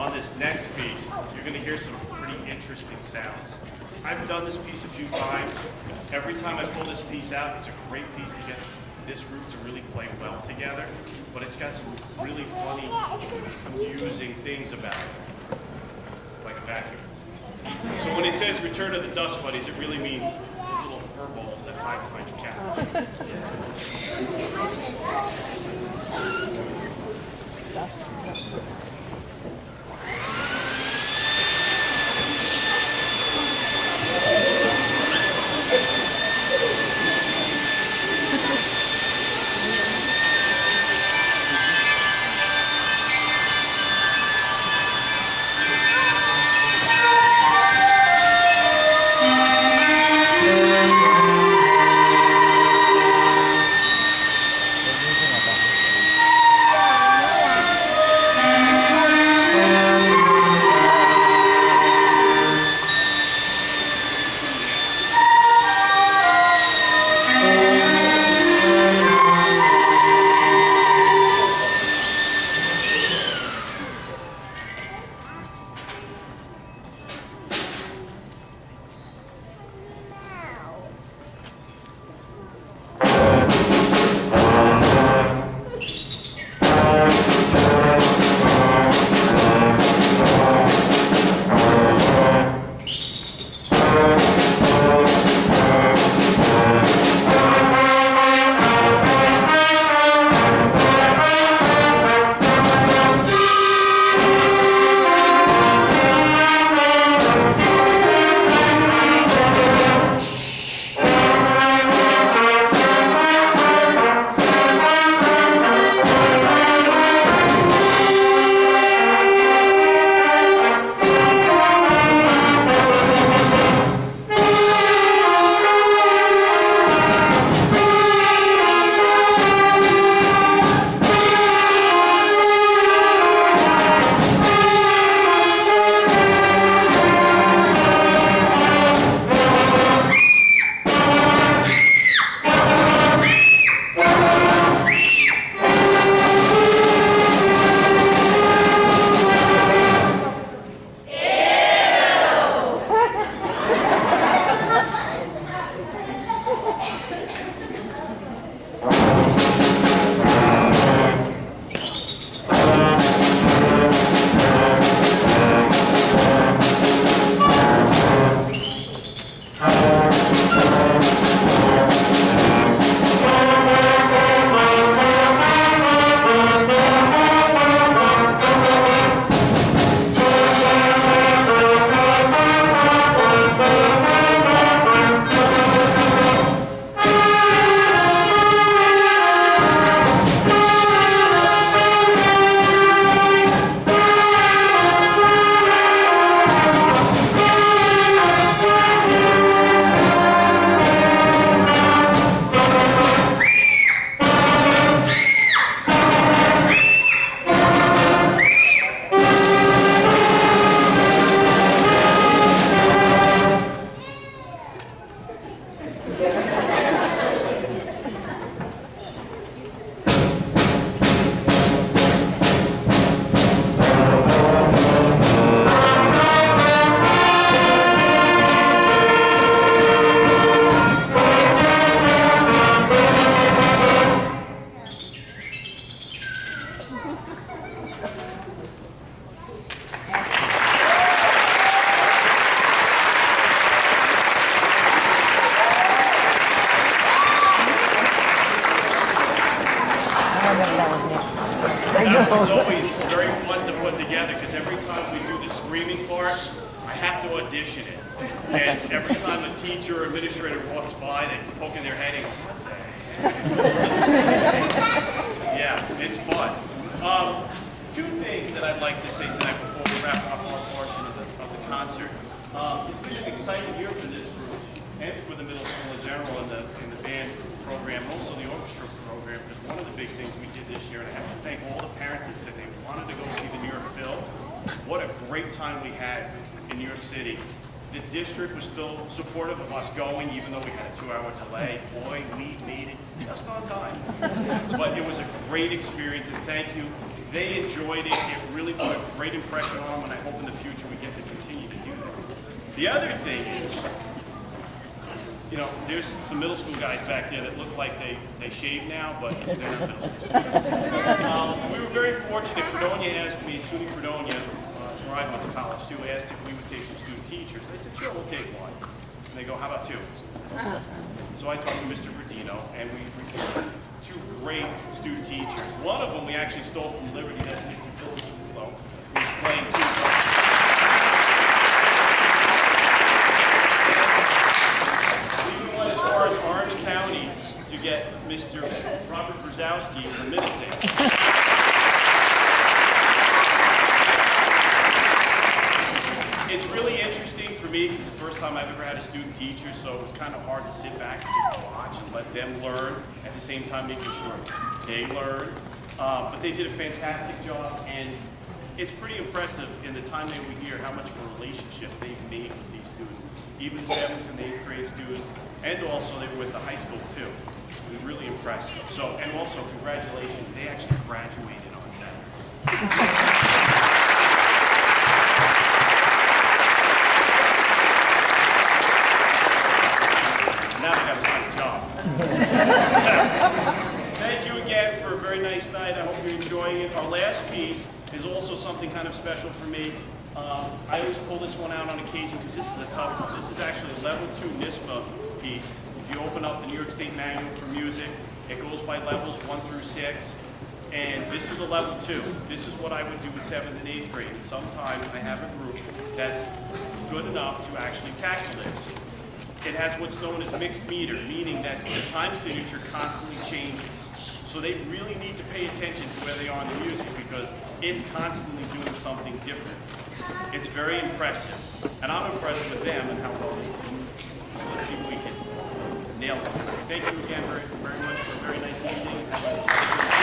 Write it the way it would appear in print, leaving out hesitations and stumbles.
on this next piece, you're going to hear some pretty interesting sounds. I've done this piece a few times. Every time I pull this piece out, it's a great piece to get this group to really play well together, but it's got some really funny, amusing things about it, like a vacuum. So when it says return to the Dust Buddies, it really means little fur balls that hide behind your cat. That was always very fun to put together because every time we do the screaming part, I have to audition it. And every time a teacher or administrator walks by, they poke in their head and go, what the heck? Yeah, it's fun. Two things that I'd like to say tonight before we wrap up our portion of the concert. It's been an exciting year for this group and for the middle school in general and the band program, and also the orchestra program, because one of the big things we did this year, and I have to thank all the parents that said they wanted to go see the New York Phil. What a great time we had in New York City. The district was still supportive of us going, even though we had a 2-hour delay. Boy, we made it just on time. But it was a great experience, and thank you They enjoyed it. It really put a great impression on them, and I hope in the future we get to continue to do that. The other thing is, you know, there's some middle school guys back there that look like they shave now, but they're not middle school. We were very fortunate. Fredonia asked me, SUNY Fredonia, where I went to college too, asked if we would take some student teachers. I said, sure, we'll take one. And they go, how about two? So I talked to Mr. Verdino, and we received two great student teachers. One of them we actually stole from Liberty. That's Mr. Phil Zulo, who's playing two. We went as far as Orange County to get Mr. Robert Brzezowski from Middlesex. It's really interesting for me because it's the first time I've ever had a student teacher, so it's kind of hard to sit back and just watch and let them learn, at the same time making sure they learn. But they did a fantastic job, and it's pretty impressive in the time they were here how much of a relationship they've made with these students, even the 7th and 8th grade students, and also they were with the high school too. It was really impressive. So, and also congratulations, they actually graduated on Saturday. Now I gotta find a job. Thank you again for a very nice night. I hope you're enjoying it. Our last piece is also something kind of special for me. I always pull this one out on occasion because this is a tough one. This is actually a level 2 NISPA piece. If you open up the New York State Manual for Music, it goes by levels 1 through 6. And this is a level 2. This is what I would do with 7th and 8th grade. And sometimes I have a group that's good enough to actually tackle this. It has what's known as mixed meter, meaning that the time signature constantly changes. So they really need to pay attention to where they are in the music because it's constantly doing something different. It's very impressive. And I'm impressed with them and how well they do. Let's see if we can nail it tonight. Thank you again very, very much for a very nice evening.